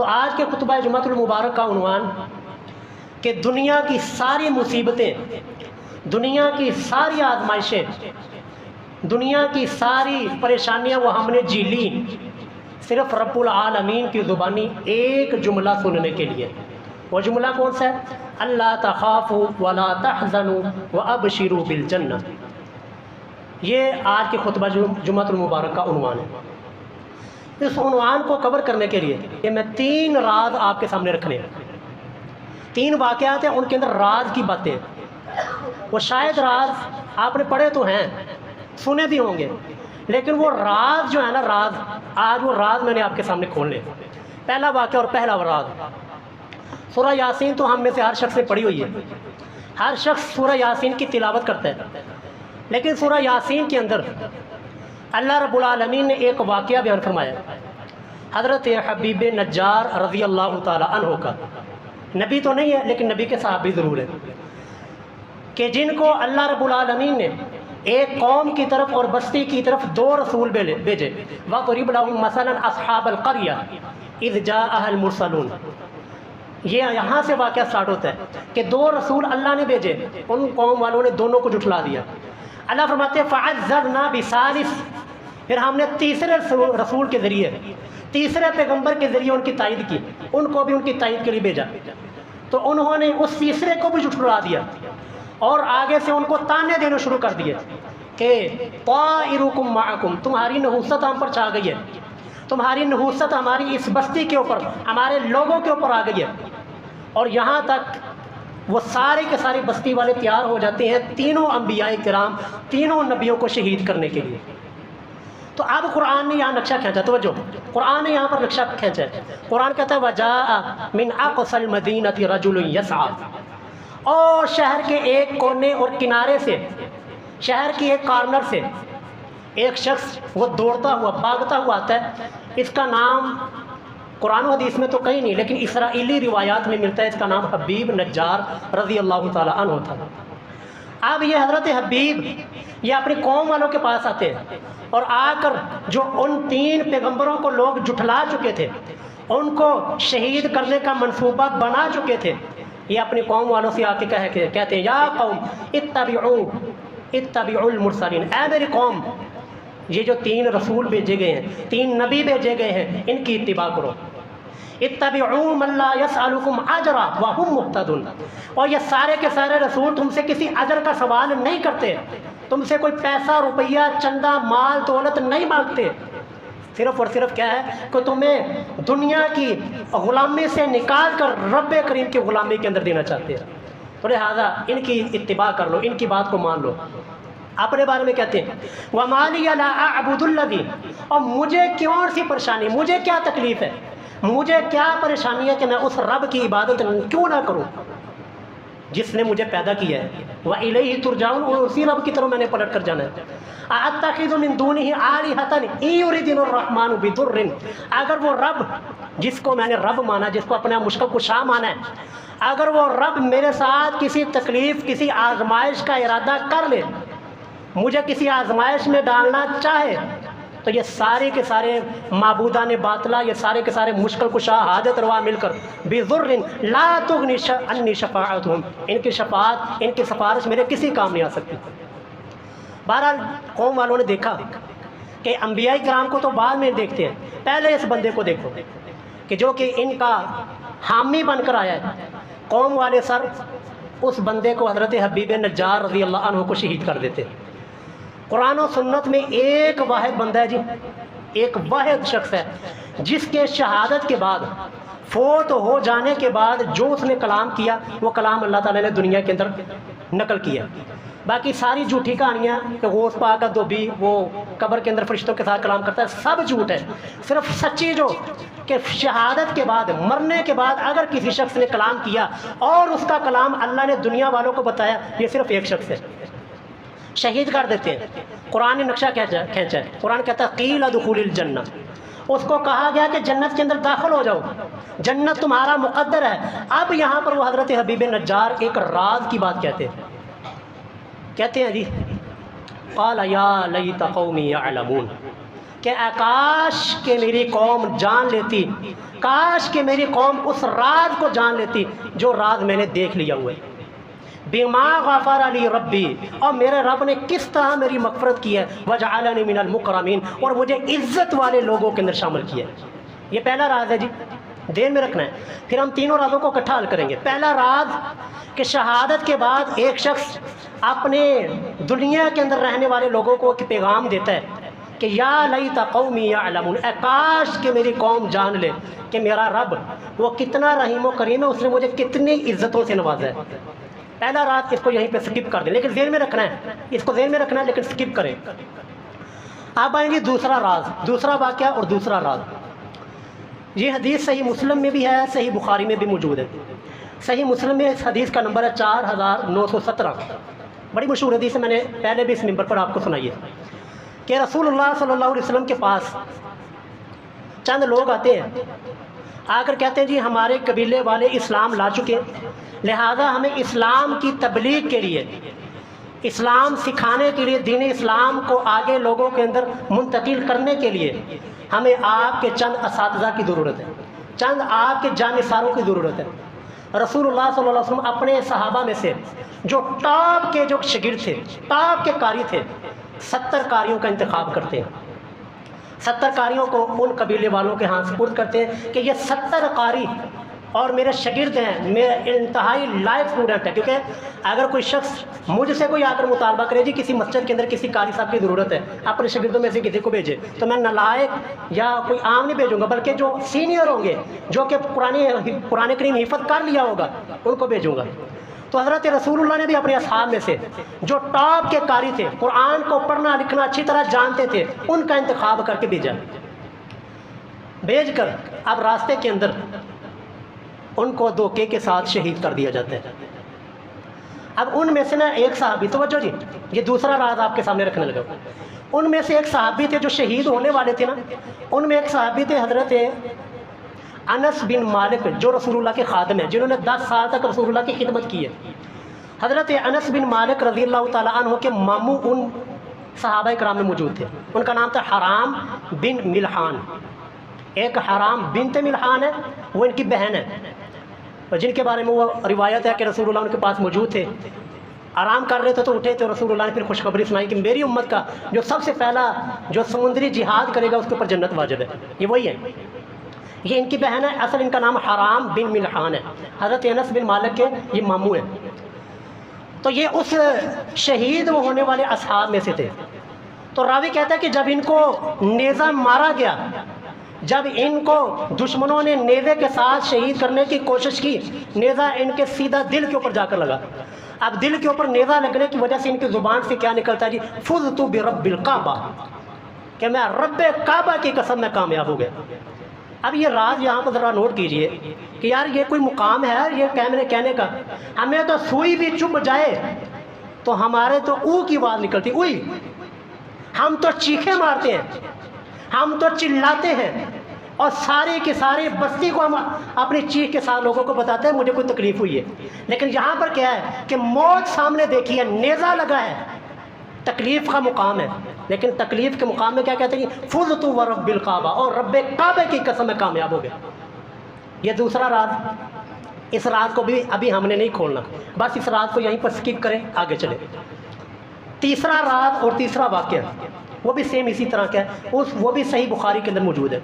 تو آج کے خطبہ جمعۃ المبارک کا عنوان کہ دنیا کی ساری مصیبتیں، دنیا کی ساری آزمائشیں، دنیا کی ساری پریشانیاں وہ ہم نے جی لی صرف رب العالمین کی زبانی ایک جملہ سننے کے لیے۔ وہ جملہ کون سا ہے؟ اللہ تخافوا ولا تحزنوا وابشروا بالجنہ۔ یہ آج کے خطبہ جمعۃ المبارک کا عنوان ہے۔ اس عنوان کو کور کرنے کے لیے کہ میں 3 راز آپ کے سامنے رکھنے ہیں، 3 واقعات ہیں، ان کے اندر راز کی باتیں۔ وہ شاید راز آپ نے پڑھے تو ہیں، سنے بھی ہوں گے، لیکن وہ راز جو ہے نا، راز آج وہ راز میں نے آپ کے سامنے کھولنے۔ پہلا واقعہ اور پہلا راز، سورہ یاسین تو ہم میں سے ہر شخص نے پڑھی ہوئی ہے، ہر شخص سورہ یاسین کی تلاوت کرتا ہے، لیکن سورہ یاسین کے اندر اللہ رب العالمین نے ایک واقعہ بیان فرمایا حضرت حبیب نجار رضی اللہ تعالی عنہ کا۔ نبی تو نہیں ہے لیکن نبی کے صحابی ضرور ہے، کہ جن کو اللہ رب العالمین نے ایک قوم کی طرف اور بستی کی طرف 2 رسول بھیجے۔ وَضْرِبْ لَهُم مَثَلًا أَصْحَابَ الْقَرْيَةِ إِذْ جَاءَهَا الْمُرْسَلُونَ۔ یہ یہاں سے واقعہ سٹارٹ ہوتا ہے کہ 2 رسول اللہ نے بھیجے، ان قوم والوں نے دونوں کو جھٹلا دیا۔ اللہ فرماتے ہیں فَعَزَّرْنَا بِثَالِثٍ، پھر ہم نے تیسرے رسول کے ذریعے، تیسرے پیغمبر کے ذریعے ان کی تائید کی، ان کو بھی ان کی تائید کے لیے بھیجا۔ تو انہوں نے اس تیسرے کو بھی جھٹلا دیا اور آگے سے ان کو تانے دینے شروع کر دیے کہ طائرکم معکم، تمہاری نحوست ہم پر چھا گئی ہے، تمہاری نحوست ہماری اس بستی کے اوپر، ہمارے لوگوں کے اوپر آ گئی ہے۔ اور یہاں تک وہ سارے کے سارے بستی والے تیار ہو جاتے ہیں تینوں انبیاء کرام، تینوں نبیوں کو شہید کرنے کے لیے۔ تو اب قرآن نے یہاں نقشہ کھینچا، توجہ، قرآن نے یہاں پر نقشہ کھینچا ہے۔ قرآن کہتا ہے وَجَاءَ مِنْ أَقْصَى الْمَدِينَةِ رَجُلٌ يَسْعَىٰ، اور شہر کے ایک کونے اور کنارے سے، شہر کی ایک کارنر سے ایک شخص وہ دوڑتا ہوا، بھاگتا ہوا آتا ہے۔ اس کا نام قرآن و حدیث میں تو کہیں نہیں، لیکن اسرائیلی روایات میں ملتا ہے، اس کا نام حبیب نجار رضی اللہ تعالیٰ عنہ تھا۔ اب یہ حضرت حبیب یہ اپنی قوم والوں کے پاس آتے ہیں اور آ کر جو ان 3 پیغمبروں کو لوگ جھٹلا چکے تھے، ان کو شہید کرنے کا منصوبہ بنا چکے تھے، یہ اپنی قوم والوں سے آ کے کہتے ہیں یا قوم اتبعوا المرسلین، اے میری قوم، یہ جو 3 رسول بھیجے گئے ہیں، 3 نبی بھیجے گئے ہیں، ان کی اتباع کرو۔ اتبعوا من لا يسألكم اجرا وهم مهتدون، اور یہ سارے کے سارے رسول تم سے کسی اجر کا سوال نہیں کرتے، تم سے کوئی پیسہ، روپیہ، چندہ، مال، دولت نہیں مانگتے، صرف اور صرف کیا ہے کہ تمہیں دنیا کی غلامی سے نکال کر رب کریم کی غلامی کے اندر دینا چاہتے ہیں۔ تو لہٰذا ان کی اتباع کر لو، ان کی بات کو مان لو۔ اپنے بارے میں کہتے ہیں وَمَا لِيَ لَا أَعْبُدُ الَّذِي، اور مجھے کیوں سی پریشانی، مجھے کیا تکلیف ہے، مجھے کیا پریشانی ہے کہ میں اس رب کی عبادت کیوں نہ کروں جس نے مجھے پیدا کیا ہے۔ وَإِلَيْهِ تُرْجَعُونَ، اور اسی رب کی طرف میں نے پلٹ کر جانا ہے۔ أَأَتَّخِذُ مِن دُونِهِ آلِهَةً إِن يُرِدْنِ الرَّحْمَنُ بِضُرٍّ، اگر وہ رب جس کو میں نے رب مانا، جس کو اپنا مشکل کشا مانا ہے، اگر وہ رب میرے ساتھ کسی تکلیف، کسی آزمائش کا ارادہ کر لے، مجھے کسی آزمائش میں ڈالنا چاہے، تو یہ سارے کے سارے معبودان باطلہ، یہ سارے کے سارے مشکل کشا، حاجت روا مل کر بِضُرٍّ لَا تُغْنِ عَنِّي شَفَاعَتُهُمْ، ان کی شفاعت، ان کی سفارش میرے کسی کام نہیں آ سکتی۔ بہرحال قوم والوں نے دیکھا کہ انبیاء کرام کو تو بعد میں دیکھتے ہیں، پہلے اس بندے کو دیکھو کہ جو کہ ان کا حامی بن کر آیا ہے۔ قوم والے سر اس بندے کو حضرت حبیب نجار رضی اللہ عنہ کو شہید کر دیتے۔ قرآن و سنت میں ایک واحد بندہ ہے جی، ایک واحد شخص ہے جس کے شہادت کے بعد، فوت ہو جانے کے بعد جو اس نے کلام کیا، وہ کلام اللہ تعالیٰ نے دنیا کے اندر نقل کیا۔ باقی ساری جھوٹی کہانیاں کہ غوث پاک کا دھوبی وہ قبر کے اندر فرشتوں کے ساتھ کلام کرتا ہے، سب جھوٹ ہے۔ صرف سچی جو کہ شہادت کے بعد، مرنے کے بعد اگر کسی شخص نے کلام کیا اور اس کا کلام اللہ نے دنیا والوں کو بتایا، یہ صرف ایک شخص ہے، شہید کر دیتے ہیں۔ قرآن نے نقشہ کھینچا ہے، قرآن کہتا ہے قیل ادخل الجنہ، اس کو کہا گیا کہ جنت کے اندر داخل ہو جاؤ، جنت تمہارا مقدر ہے۔ اب یہاں پر وہ حضرت حبیب نجار ایک راز کی بات کہتے ہیں جی قال یا لیت قومی یعلمون، کہ کاش کہ میری قوم جان لیتی کاش کہ میری قوم اس راز کو جان لیتی جو راز میں نے دیکھ لیا ہوا ہے۔ بما غفر علی ربی، اور میرے رب نے کس طرح میری مغفرت کی ہے، وجعلنی من المکرمین، اور مجھے عزت والے لوگوں کے اندر شامل کیا ہے۔ یہ پہلا راز ہے جی، دین میں رکھنا ہے۔ پھر ہم تینوں رازوں کو اکٹھا حل کریں گے۔ پہلا راز کہ شہادت کے بعد ایک شخص اپنے دنیا کے اندر رہنے والے لوگوں کو ایک پیغام دیتا ہے کہ یا لیت قومی یعلمون، اے کاش کہ میری قوم جان لے کہ میرا رب وہ کتنا رحیم و کریم ہے، اس نے مجھے کتنی عزتوں سے نوازا ہے۔ پہلا راز اس کو یہیں پہ سکپ کر دیں، لیکن ذہن میں رکھنا ہے، اس کو ذہن میں رکھنا ہے لیکن سکپ کریں۔ اب آئیں گے دوسرا راز، دوسرا واقعہ اور دوسرا راز۔ یہ حدیث صحیح مسلم میں بھی ہے، صحیح بخاری میں بھی موجود ہے۔ صحیح مسلم میں اس حدیث کا نمبر ہے 4917، بڑی مشہور حدیث ہے، میں نے پہلے بھی اس ممبر پر آپ کو سنائی ہے کہ رسول اللہ صلی اللہ علیہ وسلم کے پاس چند لوگ آتے ہیں، آ کر کہتے ہیں جی ہمارے قبیلے والے اسلام لا چکے ہیں، لہذا ہمیں اسلام کی تبلیغ کے لیے، اسلام سکھانے کے لیے، دین اسلام کو آگے لوگوں کے اندر منتقل کرنے کے لیے ہمیں آپ کے چند اساتذہ کی ضرورت ہے، چند آپ کے جانثاروں کی ضرورت ہے۔ رسول اللہ صلی اللہ علیہ وسلم اپنے صحابہ میں سے جو ٹاپ کے جو شاگرد تھے، ٹاپ کے قاری تھے، 70 قاریوں کا انتخاب کرتے ہیں۔ 70 قاریوں کو ان قبیلے والوں کے ہاں سپرد کرتے ہیں کہ یہ 70 قاری اور میرے شاگرد ہیں، میرے انتہائی لائق اسٹوڈنٹ ہے، کیونکہ اگر کوئی شخص مجھ سے کوئی آ کر مطالبہ کرے جی کسی مسجد کے اندر کسی قاری صاحب کی ضرورت ہے، اپنے شاگردوں میں سے کسی کو بھیجے، تو میں نالائق یا کوئی عام نہیں بھیجوں گا، بلکہ جو سینئر ہوں گے، جو کہ قرآن کریم حفظ کر لیا ہوگا، ان کو بھیجوں گا۔ تو حضرت رسول اللہ نے بھی اپنے اصحاب میں سے جو ٹاپ کے قاری تھے، قرآن کو پڑھنا لکھنا اچھی طرح جانتے تھے، ان کا انتخاب کر کے بھیجا۔ بھیج کر اب راستے کے اندر ان کو دھوکے کے ساتھ شہید کر دیا جاتا ہے۔ اب ان میں سے نا ایک صحابی، توجہ جی، یہ دوسرا راز آپ کے سامنے رکھنے لگا، ان میں سے ایک صحابی تھے جو شہید ہونے والے تھے نا، ان میں ایک صحابی تھے حضرت انس بن مالک، جو رسول اللہ کے خادم ہیں، جنہوں نے 10 سال تک رسول اللہ کی خدمت کی ہے۔ حضرت انس بن مالک رضی اللہ تعالیٰ عنہ کے ماموں ان صحابہ کرام میں موجود تھے، ان کا نام تھا حرام بن ملحان۔ ایک حرام بنت ملحان ہے، وہ ان کی بہن ہے، جن کے بارے میں وہ روایت ہے کہ رسول اللہ ان کے پاس موجود تھے، آرام کر رہے تھے تو اٹھے، تو رسول اللہ نے پھر خوشخبری سنائی کہ میری امت کا جو سب سے پہلا جو سمندری جہاد کرے گا اس کے اوپر جنت واجب ہے۔ یہ وہی ہے، یہ ان کی بہن ہے، اصل ان کا نام حرام بن ملحان ہے، حضرت انس بن مالک کے یہ ماموں ہیں۔ تو یہ اس شہید ہونے والے اصحاب میں سے تھے۔ تو راوی کہتا ہے کہ جب ان کو نیزہ مارا گیا، جب ان کو دشمنوں نے نیزے کے ساتھ شہید کرنے کی کوشش کی، نیزہ ان کے سیدھا دل کے اوپر جا کر لگا۔ اب دل کے اوپر نیزہ لگنے کی وجہ سے ان کی زبان سے کیا نکلتا ہے جی، فزت برب الکعبہ، کہ میں رب کعبہ کی قسم میں کامیاب ہو گیا۔ اب یہ راز یہاں پر ذرا نوٹ کیجئے کہ یار یہ کوئی مقام ہے یہ کہنے کا، ہمیں تو سوئی بھی چبھ جائے تو ہمارے تو او کی آواز نکلتی، اوئی، ہم تو چیخیں مارتے ہیں، ہم تو چلاتے ہیں، اور سارے کے سارے بستی کو ہم اپنی چیخ کے ساتھ لوگوں کو بتاتے ہیں مجھے کوئی تکلیف ہوئی ہے۔ لیکن یہاں پر کیا ہے کہ موت سامنے دیکھی ہے، نیزہ لگا ہے، تکلیف کا مقام ہے، لیکن تکلیف کے مقام میں کیا کہتے ہیں، فزت ورب الکعبہ، اور رب کعبے کی قسم میں کامیاب ہو گیا۔ یہ دوسرا راز، اس راز کو بھی ابھی ہم نے نہیں کھولنا، بس اس راز کو یہیں پر سکپ کریں، آگے چلیں۔ تیسرا راز اور تیسرا واقعہ وہ بھی سیم اسی طرح کا ہے، وہ بھی صحیح بخاری کے اندر موجود ہے،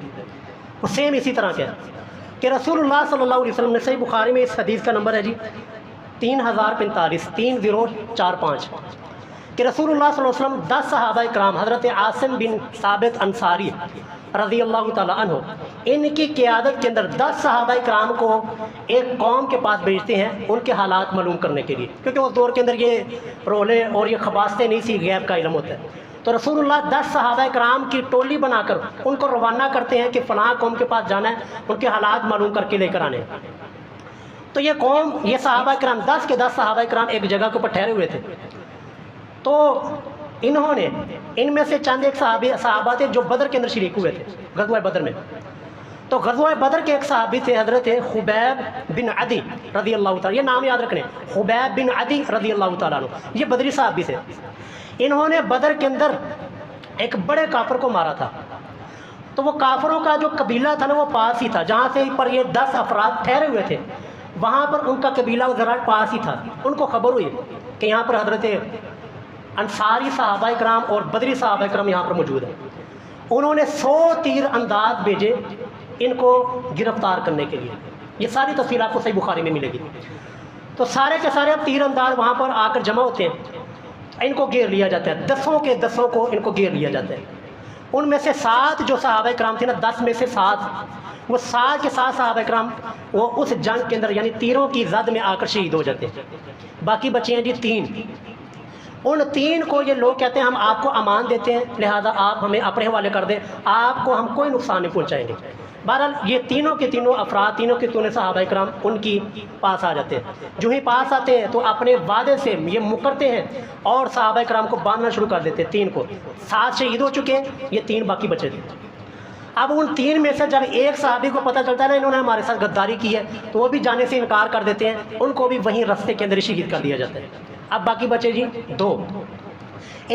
وہ سیم اسی طرح کا ہے کہ رسول اللہ صلی اللہ علیہ وسلم نے، صحیح بخاری میں اس حدیث کا نمبر ہے جی 3045 3045، کہ رسول اللہ صلی اللہ علیہ وسلم 10 صحابہ کرام، حضرت عاصم بن ثابت انصاری رضی اللہ تعالیٰ عنہ، ان کی قیادت کے اندر 10 صحابہ کرام کو ایک قوم کے پاس بھیجتے ہیں ان کے حالات معلوم کرنے کے لیے، کیونکہ اس دور کے اندر یہ رولے اور یہ خباستیں نہیں سی، غیب کا علم ہوتا ہے۔ تو رسول اللہ 10 صحابہ کرام کی ٹولی بنا کر ان کو روانہ کرتے ہیں کہ فلاں قوم کے پاس جانا ہے، ان کے حالات معلوم کر کے لے کر آنے۔ تو یہ قوم، یہ صحابہ کرام 10 کے 10 صحابہ کرام ایک جگہ کے اوپر ٹھہرے ہوئے تھے۔ تو انہوں نے، ان میں سے چند ایک صحابہ تھے جو بدر کے اندر شریک ہوئے تھے، غزوہ بدر میں۔ تو غزوہ بدر کے ایک صحابی تھے حضرت خبیب بن عدی رضی اللہ تعالیٰ، یہ نام یاد رکھنے، خبیب بن عدی رضی اللہ تعالیٰ عنہ، یہ بدری صحابی تھے۔ انہوں نے بدر کے اندر ایک بڑے کافر کو مارا تھا۔ تو وہ کافروں کا جو قبیلہ تھا نا وہ پاس ہی تھا، جہاں سے پر یہ 10 افراد ٹھہرے ہوئے تھے وہاں پر ان کا قبیلہ ذرا پاس ہی تھا۔ ان کو خبر ہوئی کہ یہاں پر حضرت انصاری صحابہ کرام اور بدری صحابہ کرام یہاں پر موجود ہیں۔ انہوں نے 100 تیر انداز بھیجے ان کو گرفتار کرنے کے لیے۔ یہ ساری تفصیل آپ کو صحیح بخاری میں ملے گی۔ تو سارے کے سارے اب تیر انداز وہاں پر آ کر جمع ہوتے ہیں، ان کو گھیر لیا جاتا ہے، 10 کے 10 کو ان کو گھیر لیا جاتا ہے۔ ان میں سے 7 جو صحابہ کرام تھے نا، 10 میں سے 7، وہ 7 کے 7 صحابہ کرام وہ اس جنگ کے اندر یعنی تیروں کی زد میں آ کر شہید ہو جاتے ہیں۔ باقی بچے ہیں جی 3۔ ان 3 کو یہ لوگ کہتے ہیں ہم آپ کو امان دیتے ہیں، لہذا آپ ہمیں اپنے حوالے کر دیں، آپ کو ہم کوئی نقصان نہیں پہنچائیں گے۔ بہرحال یہ تینوں کے تینوں افراد، تینوں کے تینوں صحابہ کرام ان کی پاس آ جاتے ہیں۔ جو ہی پاس آتے ہیں تو اپنے وعدے سے یہ مکرتے ہیں اور صحابہ کرام کو باندھنا شروع کر دیتے ہیں۔ 3 کو 7 شہید ہو چکے ہیں، یہ 3 باقی بچے تھے۔ اب ان 3 میں سے جب ایک صحابی کو پتہ چلتا ہے نا انہوں نے ہمارے ساتھ غداری کی ہے، تو وہ بھی جانے سے انکار کر دیتے ہیں، ان کو بھی وہیں رستے کے اندر شہید کر دیا جاتا ہے۔ اب باقی بچے جی 2،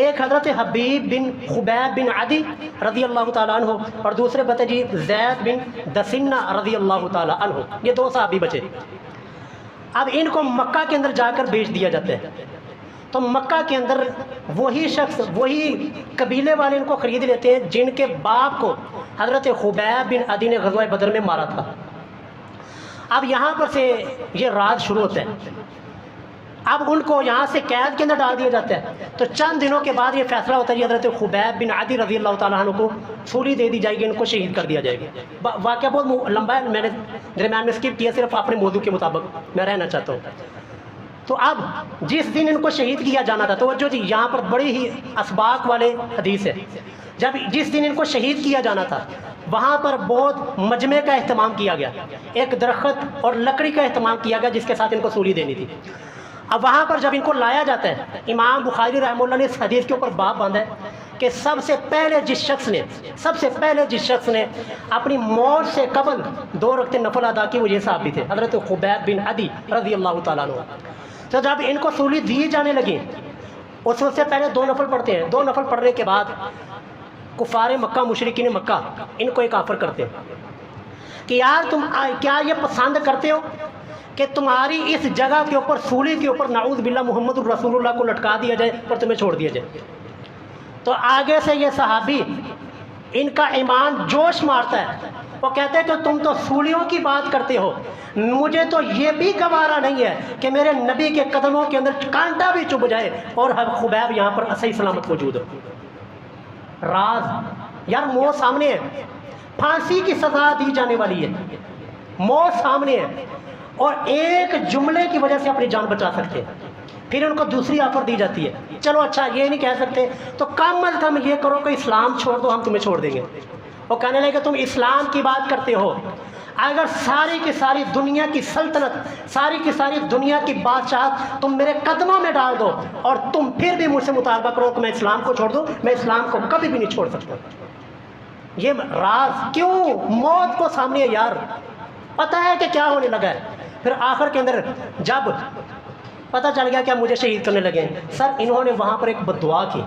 ایک حضرت حبیب بن خبیب بن عدی رضی اللہ تعالیٰ عنہ اور دوسرے بچے جی زید بن دسنہ رضی اللہ تعالیٰ عنہ، یہ 2 صحابی بچے۔ اب ان کو مکہ کے اندر جا کر بیچ دیا جاتا ہے۔ تو مکہ کے اندر وہی شخص، وہی قبیلے والے ان کو خرید لیتے ہیں جن کے باپ کو حضرت خبیب بن عدی نے غزوہ بدر میں مارا تھا۔ اب یہاں پر سے یہ راز شروع ہوتا ہے۔ اب ان کو یہاں سے قید کے اندر ڈال دیا جاتا ہے۔ تو چند دنوں کے بعد یہ فیصلہ ہوتا ہے کہ حضرت خبیب بن عدی رضی اللہ تعالیٰ عنہ کو سولی دے دی جائے گی، ان کو شہید کر دیا جائے گا۔ واقعہ بہت لمبا ہے، میں نے درمیان میں اسکپ کیا، صرف اپنے موضوع کے مطابق میں رہنا چاہتا ہوں۔ تو اب جس دن ان کو شہید کیا جانا تھا، توجہ جی یہاں پر بڑی ہی اسباق والے حدیث ہے، جس دن ان کو شہید کیا جانا تھا وہاں پر بہت مجمع کا اہتمام کیا گیا، ایک درخت اور لکڑی کا اہتمام کیا گیا جس کے ساتھ ان کو سولی دینی تھی۔ اب وہاں پر جب ان کو لایا جاتا ہے، امام بخاری رحمہ اللہ نے اس حدیث کے اوپر باب باندھا ہے کہ سب سے پہلے جس شخص نے اپنی موت سے قبل 2 رکعتیں نفل ادا کی وہ یہ صحابی تھے، حضرت خبیب بن عدی رضی اللہ تعالیٰ عنہ۔ تو جب ان کو سولی دی جانے لگی، اس سے پہلے 2 نفل پڑھتے ہیں، 2 نفل پڑھنے کے بعد کفار مکہ، مشرکین مکہ ان کو ایک آفر کرتے ہیں کہ یار تم کیا یہ پسند کرتے ہو کہ تمہاری اس جگہ کے اوپر، سولی کے اوپر نعوذ باللہ محمد الرسول اللہ کو لٹکا دیا جائے اور تمہیں چھوڑ دیا جائے۔ تو آگے سے یہ صحابی ان کا ایمان جوش مارتا ہے، وہ کہتے ہیں کہ تم تو سولیوں کی بات کرتے ہو، مجھے تو یہ بھی گوارا نہیں ہے کہ میرے نبی کے قدموں کے اندر کانٹا بھی چبھ جائے اور خبیب یہاں پر صحیح سلامت موجود ہو۔ راز یار موت سامنے ہے، پھانسی کی سزا دی جانے والی ہے، موت سامنے ہے، اور ایک جملے کی وجہ سے اپنی جان بچا سکتے ہیں۔ پھر ان کو دوسری آفر دی جاتی ہے، چلو اچھا یہ نہیں کہہ سکتے تو کم از کم یہ کرو کہ اسلام چھوڑ دو، ہم تمہیں چھوڑ دیں گے۔ وہ کہنے لگے کہ تم اسلام کی بات کرتے ہو، اگر ساری کی ساری دنیا کی سلطنت، ساری کی ساری دنیا کی بادشاہت تم میرے قدموں میں ڈال دو اور تم پھر بھی مجھ سے مطالبہ کرو کہ میں اسلام کو چھوڑ دوں، میں اسلام کو کبھی بھی نہیں چھوڑ سکتا۔ یہ راز کیوں؟ موت کو سامنے ہے یار، پتہ ہے کہ کیا ہونے لگا ہے۔ پھر آخر کے اندر جب پتہ چل گیا کہ مجھے شہید کرنے لگے ہیں، سر انہوں نے وہاں پر ایک بددعا کی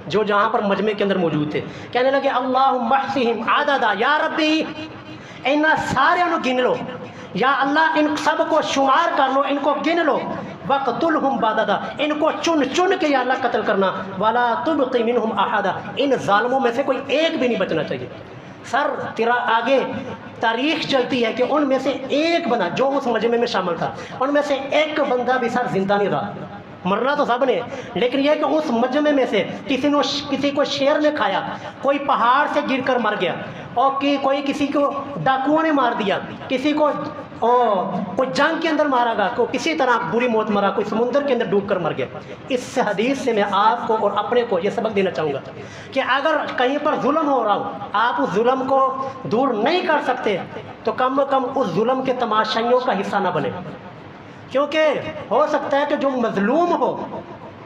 جو جہاں پر مجمع کے اندر موجود تھے، کہنے لگے اللہم احصہم عددا، یا ربی ان سارے انہوں گن لو، یا اللہ ان سب کو شمار کر لو، ان کو گن لو، وقتلہم بددا، ان کو چن چن کے یا اللہ قتل کرنا، ولا تبقی منہم احدا، ان ظالموں میں سے کوئی ایک بھی نہیں بچنا چاہیے۔ سر تیرا آگے تاریخ چلتی ہے کہ ان میں سے ایک بندہ جو اس مجمع میں شامل تھا، ان میں سے ایک بندہ بھی سر زندہ نہیں رہا، مرنا تو سب نے، لیکن یہ کہ اس مجمع میں سے کسی کو شیر نے کھایا، کوئی پہاڑ سے گر کر مر گیا، اور کوئی کسی کو ڈاکوؤں نے مار دیا، کسی کو کوئی جنگ کے اندر مارا گیا، کوئی کسی طرح بری موت مرا، کوئی سمندر کے اندر ڈوب کر مر گیا۔ اس حدیث سے میں آپ کو اور اپنے کو یہ سبق دینا چاہوں گا کہ اگر کہیں پر ظلم ہو رہا ہو، آپ اس ظلم کو دور نہیں کر سکتے تو کم از کم اس ظلم کے تماشائیوں کا حصہ نہ بنے، کیونکہ ہو سکتا ہے کہ جو مظلوم ہو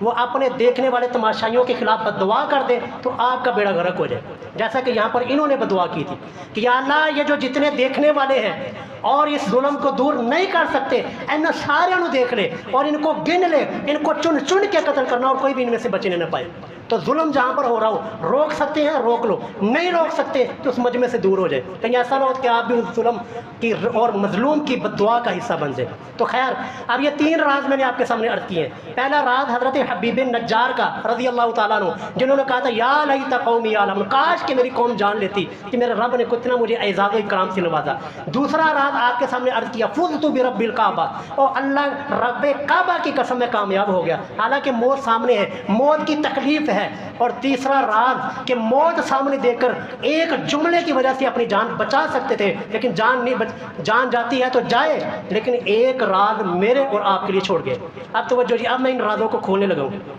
وہ اپنے دیکھنے والے تماشائیوں کے خلاف بددعا کر دے تو آپ کا بیڑا غرق ہو جائے، جیسا کہ یہاں پر انہوں نے بددعا کی تھی کہ یا اللہ یہ جو جتنے دیکھنے والے ہیں اور اس ظلم کو دور نہیں کر سکتے، ان سارے انہوں دیکھ لے اور ان کو گن لے، ان کو چن چن کے قتل کرنا اور کوئی بھی ان میں سے بچنے نہ پائے۔ تو ظلم جہاں پر ہو رہا ہو روک سکتے ہیں روک لو, نہیں روک سکتے تو اس مجمع سے دور ہو جائے, کہیں ایسا نہ ہو کہ آپ بھی اس ظلم کی اور مظلوم کی بد دعا کا حصہ بن جائے. تو خیر اب یہ 3 راز میں نے آپ کے سامنے عرض کیے ہیں. پہلا راز حضرت حبیب نجار کا رضی اللہ تعالیٰ عنہ, جنہوں نے کہا تھا یا لیت قومی یعلمون, کاش کہ میری قوم جان لیتی کہ میرے رب نے کتنا مجھے اعزاز و اکرام سے نوازا. دوسرا راز آپ کے سامنے عرض کیا فزت برب الکعبہ, اور اللہ رب کعبہ کی قسم میں کامیاب ہو گیا, حالانکہ موت سامنے ہے, موت کی تکلیف ہے. اور تیسرا راز کہ موت سامنے دیکھ کر ایک جملے کی وجہ سے اپنی جان بچا سکتے تھے, لیکن جان جاتی ہے تو جائے, لیکن ایک راز میرے اور آپ کے لیے چھوڑ گئے. اب توجہ جی, اب میں ان رازوں کو کھولنے لگا ہوں.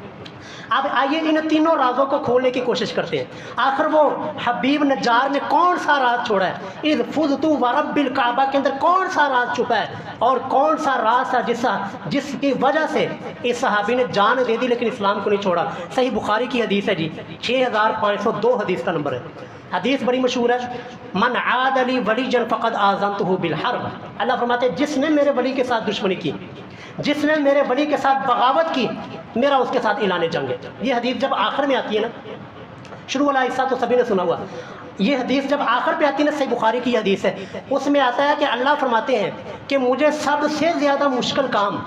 اب آئیے ان تینوں رازوں کو کھولنے کی کوشش کرتے ہیں. آخر وہ حبیب نجار نے کون سا راز چھوڑا ہے؟ اذ فزت ورب الکعبہ کے اندر کون سا راز چھپا ہے, اور کون سا راز تھا جس کی وجہ سے اس صحابی نے جان دے دی لیکن اسلام کو نہیں چھوڑا؟ صحیح بخاری کی حدیث ہے جی, 6502 حدیث کا نمبر ہے. حدیث بڑی مشہور ہے, من عاد لی ولیا فقد آذنتہ بالحرب. اللہ فرماتے ہیں جس نے میرے ولی کے ساتھ دشمنی کی, جس نے میرے ولی کے ساتھ بغاوت کی, میرا اس کے ساتھ اعلان جنگ ہے. یہ حدیث جب آخر میں آتی ہے نا, شروع والا حصہ تو سبھی نے سنا ہوا, یہ حدیث جب آخر پہ آتی ہے نا, صحیح بخاری کی حدیث ہے, اس میں آتا ہے کہ اللہ فرماتے ہیں کہ مجھے سب سے زیادہ مشکل کام,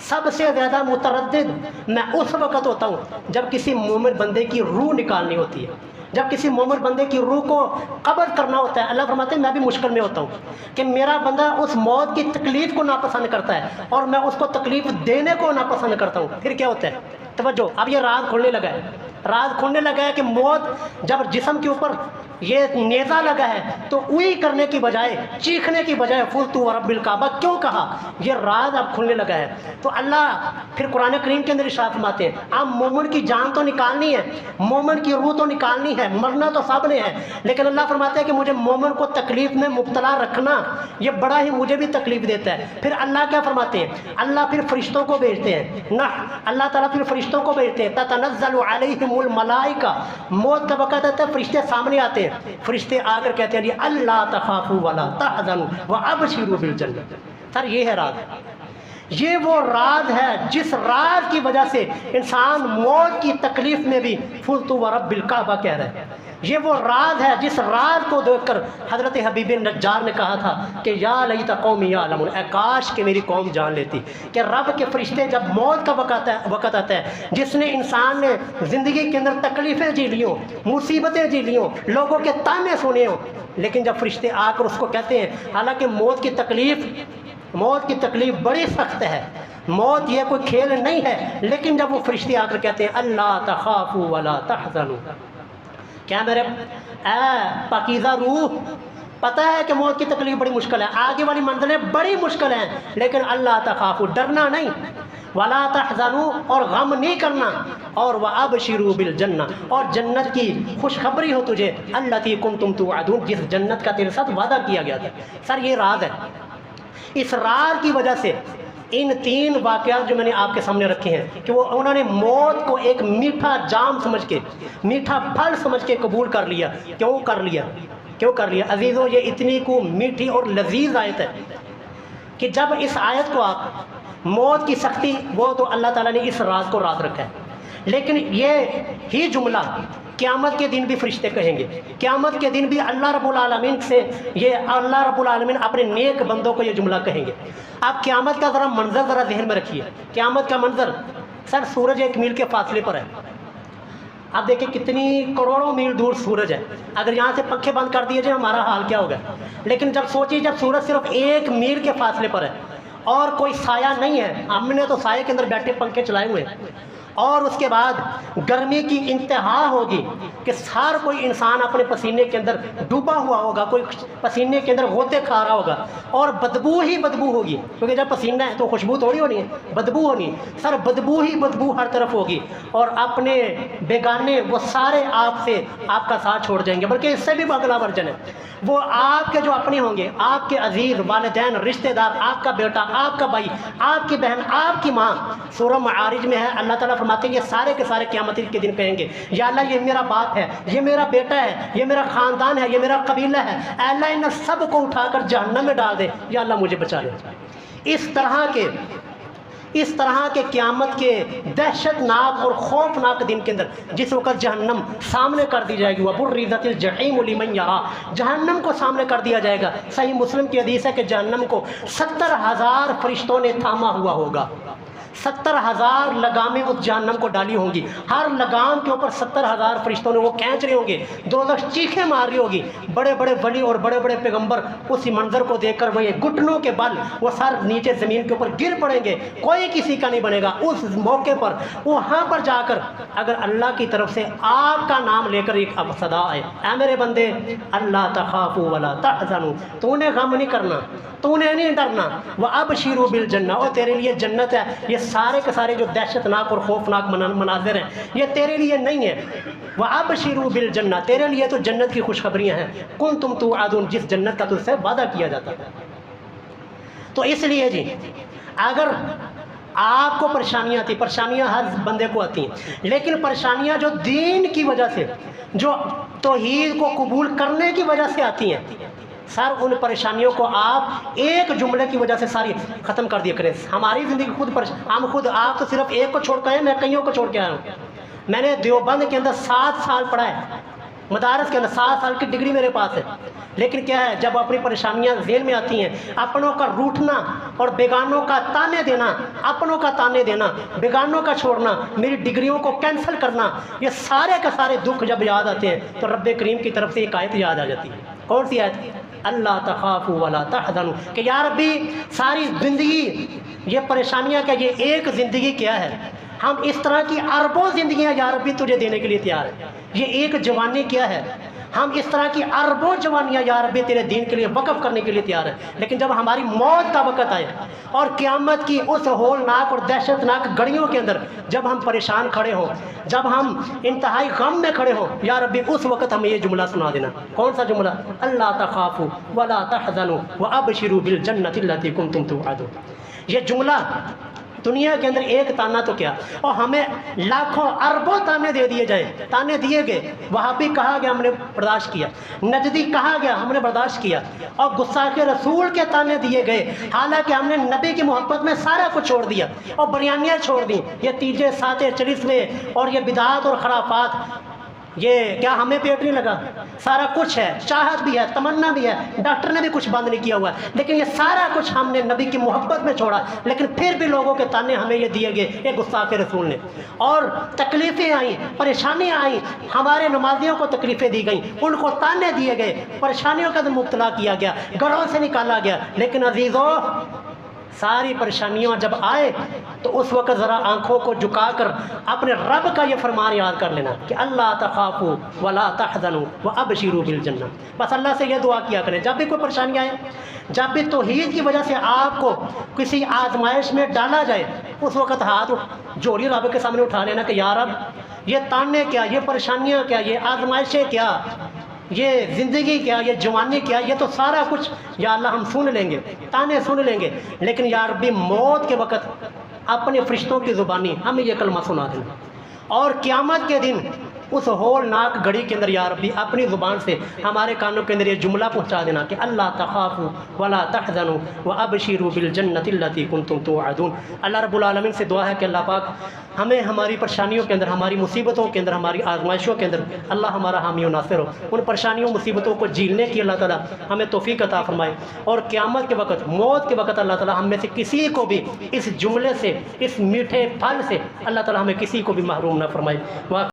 سب سے زیادہ متردد میں اس وقت ہوتا ہوں جب کسی مومن بندے کی روح نکالنی ہوتی ہے, جب کسی مومن بندے کی روح کو قبض کرنا ہوتا ہے. اللہ فرماتے ہیں میں بھی مشکل میں ہوتا ہوں کہ میرا بندہ اس موت کی تکلیف کو ناپسند کرتا ہے اور میں اس کو تکلیف دینے کو ناپسند کرتا ہوں. پھر کیا ہوتا ہے؟ توجہ, اب یہ راز کھلنے لگا ہے, راز کھلنے لگا ہے کہ موت جب جسم کے اوپر یہ نیزہ لگا ہے تو اوئی کرنے کی بجائے, چیخنے کی بجائے فزت ورب الکعبہ کیوں کہا, یہ راز اب کھلنے لگا ہے. تو اللہ پھر قرآن کریم کے اندر ارشاد فرماتے ہیں اب مومن کی جان تو نکالنی ہے, مومن کی روح تو نکالنی ہے, مرنا تو سب نے ہے, لیکن اللہ فرماتے ہیں کہ مجھے مومن کو تکلیف میں مبتلا رکھنا یہ بڑا ہی مجھے بھی تکلیف دیتا ہے. پھر اللہ کیا فرماتے ہیں؟ اللہ پھر فرشتوں کو بھیجتے ہیں نہ, اللہ تعالیٰ پھر فرشتوں کو بھیجتے ہیں, تتنزل علیہم الملائکہ, موت کا وقت آتا ہے فرشتے سامنے آتے ہیں, فرشتے آ کر کہتے ہیں جی اللہ تخافوا ولا تحزنوا وابشروا بالجنہ. سر یہ ہے راز, یہ وہ راز ہے جس راز کی وجہ سے انسان موت کی تکلیف میں بھی فزت ورب الکعبہ کہہ رہے ہیں. یہ وہ راز ہے جس راز کو دیکھ کر حضرت حبیب نجار نے کہا تھا کہ یا لیت قومی یعلمون, اے کاش کہ میری قوم جان لیتی کہ رب کے فرشتے جب موت کا وقت آتا ہے, جس نے انسان نے زندگی کے اندر تکلیفیں جی لی ہوں, مصیبتیں جی لی ہوں, لوگوں کے تانے سنے ہوں, لیکن جب فرشتے آ کر اس کو کہتے ہیں, حالانکہ موت کی تکلیف بڑی سخت ہے, موت یہ کوئی کھیل نہیں ہے, لیکن جب وہ فرشتے آ کر کہتے ہیں اللہ تخافوا ولا تحزنوا, کیا میرے اے پاکیزہ روح پتہ ہے کہ موت کی تکلیف بڑی مشکل ہے, آگے والی منزلیں بڑی مشکل ہیں, لیکن اللہ تخافوا, ڈرنا نہیں, ولا تحزنوا, اور غم نہیں کرنا, اور وابشروا بالجنہ, اور جنت کی خوشخبری ہو تجھے, التی کنتم توعدون, جس جنت کا تیرے ساتھ وعدہ کیا گیا تھا. سر یہ راز ہے. اس راز کی وجہ سے ان 3 واقعات جو میں نے آپ کے سامنے رکھے ہیں کہ وہ انہوں نے موت کو ایک میٹھا جام سمجھ کے, میٹھا پھل سمجھ کے قبول کر لیا. کیوں کر لیا عزیزوں؟ یہ اتنی کو میٹھی اور لذیذ آیت ہے کہ جب اس آیت کو آپ موت کی سختی, وہ تو اللہ تعالیٰ نے اس راز کو راز رکھا ہے, لیکن یہ ہی جملہ قیامت کے دن بھی فرشتے کہیں گے, قیامت کے دن بھی اللہ رب العالمین سے یہ اللہ رب العالمین اپنے نیک بندوں کو یہ جملہ کہیں گے. آپ قیامت کا منظر ذرا ذہن میں رکھیے. قیامت کا منظر, سر سورج 1 میل کے فاصلے پر ہے, اب دیکھیں کتنی کروڑوں میل دور سورج ہے, اگر یہاں سے پنکھے بند کر دیے جائے ہمارا حال کیا ہوگا. لیکن جب سوچیے جب سورج صرف 1 میل کے فاصلے پر ہے اور کوئی سایہ نہیں ہے, ہم نے تو سائے کے اندر بیٹھے پنکھے چلائے ہوئے ہیں, اور اس کے بعد گرمی کی انتہا ہوگی کہ ہر کوئی انسان اپنے پسینے کے اندر ڈوبا ہوا ہوگا, کوئی پسینے کے اندر غوطے کھا رہا ہوگا, اور بدبو ہی بدبو ہوگی, کیونکہ جب پسینہ ہے تو خوشبو تھوڑی ہونی ہے, بدبو ہونی. سر بدبو ہی بدبو ہر طرف ہوگی, اور اپنے بیگانے وہ سارے آپ سے آپ کا ساتھ چھوڑ جائیں گے, بلکہ اس سے بھی اگلا ورژن ہے, وہ آپ کے جو اپنے ہوں گے, آپ کے عزیز, والدین, رشتہ دار, آپ کا بیٹا, آپ کا بھائی, آپ کی بہن, آپ کی ماں. سورہ معارج میں ہے اللہ تعالیٰ فرماتے ہیں یہ سارے کے سارے قیامت کے دن کہیں گے یا اللہ یہ میرا باپ ہے, یہ میرا بیٹا ہے, یہ میرا خاندان ہے, یہ میرا قبیلہ ہے, اے اللہ ان سب کو اٹھا کر جہنم میں ڈال دے, یا اللہ مجھے بچا لے. اس طرح کے اس طرح کے قیامت کے دہشت ناک اور خوفناک دن کے اندر جس وقت جہنم سامنے کر دی جائے گی، وَبُرِّزَتِ الْجَحِيمُ لِمَنْ يَرَىٰ، جہنم کو سامنے کر دیا جائے گا۔ صحیح مسلم کی حدیث ہے کہ جہنم کو 70,000 فرشتوں نے تھاما ہوا ہوگا، 70,000 لگامیں اس جہنم کو ڈالی ہوں گی، ہر لگام کے اوپر 70,000 فرشتوں نے وہ کھینچ رہے ہوں گے، دوزخ چیخیں مار رہی ہوگی۔ بڑے بڑے ولی اور بڑے بڑے پیغمبر اسی منظر کو دیکھ کر وہ گھٹنوں کے بل وہ سر نیچے زمین کے اوپر گر پڑیں گے، کوئی کسی کا نہیں بنے گا۔ اس موقع پر وہاں پر جا کر اگر اللہ کی طرف سے آپ کا نام لے کر ایک اب صدا آئے، اے میرے بندے اللہ تخافوا ولا تحزنوا، تو نے غم نہیں کرنا، تو نے نہیں ڈرنا، وَأَبْشِرُوا بِالْجَنَّةِ، اور تیرے لیے جنت ہے۔ یہ سارے کے سارے جو دہشت ناک اور خوفناک مناظر ہیں یہ تیرے لیے نہیں ہے۔ وَأَبْشِرُوا بِالْجَنَّةِ، تیرے لیے تو جنت کی خوشخبریاں ہیں، كُنْتُمْ تُوعَدُونَ، جس جنت کا تجھ سے وعدہ کیا جاتا ہے۔ تو اس لیے جی اگر آپ کو پریشانیاں آتی، پریشانیاں ہر بندے کو آتی ہیں، لیکن پریشانیاں جو دین کی وجہ سے، جو توحید کو قبول کرنے کی وجہ سے آتی ہیں، سر ان پریشانیوں کو آپ ایک جملے کی وجہ سے ساری ختم کر دیا کریں۔ ہماری زندگی خود ہم خود، آپ تو صرف ایک کو چھوڑ کے آئے، میں کئیوں کو چھوڑ کے آیا ہوں۔ میں نے دیوبند کے اندر 7 سال پڑھا ہے، مدارس کے اندر 7 سال کی ڈگری میرے پاس ہے، لیکن کیا ہے جب اپنی پریشانیاں ذہن میں آتی ہیں، اپنوں کا روٹنا اور بیگانوں کا تانے دینا، اپنوں کا تانے دینا، بیگانوں کا چھوڑنا، میری ڈگریوں کو کینسل کرنا، یہ سارے کے سارے دکھ جب یاد آتے ہیں تو رب کریم کی طرف سے ایک آیت یاد آ جاتی ہے۔ کون سی آیت؟ اللہ تخافوا ولا تحزنوا، کہ یا ربی ساری زندگی یہ پریشانیاں کا یہ ایک زندگی کیا ہے، ہم اس طرح کی اربوں زندگیاں یا ربی تجھے دینے کے لیے تیار ہیں۔ یہ ایک جوانی کیا ہے، ہم اس طرح کی اربوں جوانیاں یا ربی تیرے دین کے لیے وقف کرنے کے لیے تیار ہیں، لیکن جب ہماری موت کا وقت آئے اور قیامت کی اس ہولناک اور دہشت ناک گھڑیوں کے اندر جب ہم پریشان کھڑے ہوں، جب ہم انتہائی غم میں کھڑے ہوں، یا ربی اس وقت ہمیں یہ جملہ سنا دینا۔ کون سا جملہ؟ اللہ تخافوا ولا تحزنوا وابشروا بالجنة التي كنتم توعدون۔ یہ جملہ دنیا کے اندر ایک تانا تو کیا، اور ہمیں لاکھوں اربوں تانے دے دیے جائیں، تانے دیے گئے، وہاں بھی کہا گیا ہم نے برداشت کیا، نجدی کہا گیا ہم نے برداشت کیا، اور گستاخ رسول کے تانے دیے گئے، حالانکہ ہم نے نبی کی محبت میں سارا کچھ چھوڑ دیا اور بیانیاں چھوڑ دیں، یہ تیجے ساتیں چلیسویں اور یہ بدعات اور خرافات، یہ کیا ہمیں پیٹ نہیں لگا؟ سارا کچھ ہے، چاہت بھی ہے، تمنا بھی ہے، ڈاکٹر نے بھی کچھ بند نہیں کیا ہوا ہے، لیکن یہ سارا کچھ ہم نے نبی کی محبت میں چھوڑا، لیکن پھر بھی لوگوں کے تانے ہمیں یہ دیے گئے، یہ گستاخ رسول نے، اور تکلیفیں آئیں، پریشانیاں آئیں، ہمارے نمازیوں کو تکلیفیں دی گئیں، ان کو تانے دیے گئے، پریشانیوں کا مبتلا کیا گیا، گھروں سے نکالا گیا، لیکن عزیزو ساری پریشانیاں جب آئے تو اس وقت ذرا آنکھوں کو جھکا کر اپنے رب کا یہ فرمان یاد کر لینا کہ اللہ تخافوا ولا تحزنوا وابشروا بالجنہ۔ بس اللہ سے یہ دعا کیا کریں جب بھی کوئی پریشانی آئے، جب بھی توحید کی وجہ سے آپ کو کسی آزمائش میں ڈالا جائے، اس وقت ہاتھ جوڑی رب کے سامنے اٹھا لینا کہ یا رب یہ تانے کیا، یہ پریشانیاں کیا، یہ آزمائشیں کیا، یہ زندگی کیا، یہ جوانی کیا، یہ تو سارا کچھ یا اللہ ہم سن لیں گے، تانے سن لیں گے، لیکن یا ربی موت کے وقت اپنے فرشتوں کی زبانی ہمیں یہ کلمہ سنا دینا، اور قیامت کے دن اس ہولناک گھڑی کے اندر یا ربی اپنی زبان سے ہمارے کانوں کے اندر یہ جملہ پہنچا دینا کہ اللہ تخافوا ولا تحزنوا وابشروا بالجنة التي كنتم توعدون۔ اللہ رب العالمین سے دعا ہے کہ اللہ پاک ہمیں ہماری پریشانیوں کے اندر، ہماری مصیبتوں کے اندر، ہماری آزمائشوں کے اندر اللہ ہمارا حامی و ناصر ہو، ان پریشانیوں مصیبتوں کو جھیلنے کی اللہ تعالیٰ ہمیں توفیق عطا فرمائے، اور قیامت کے وقت، موت کے وقت اللہ تعالیٰ ہم میں سے کسی کو بھی اس جملے سے، اس میٹھے پھل سے اللہ تعالیٰ ہمیں کسی کو بھی محروم نہ فرمائے۔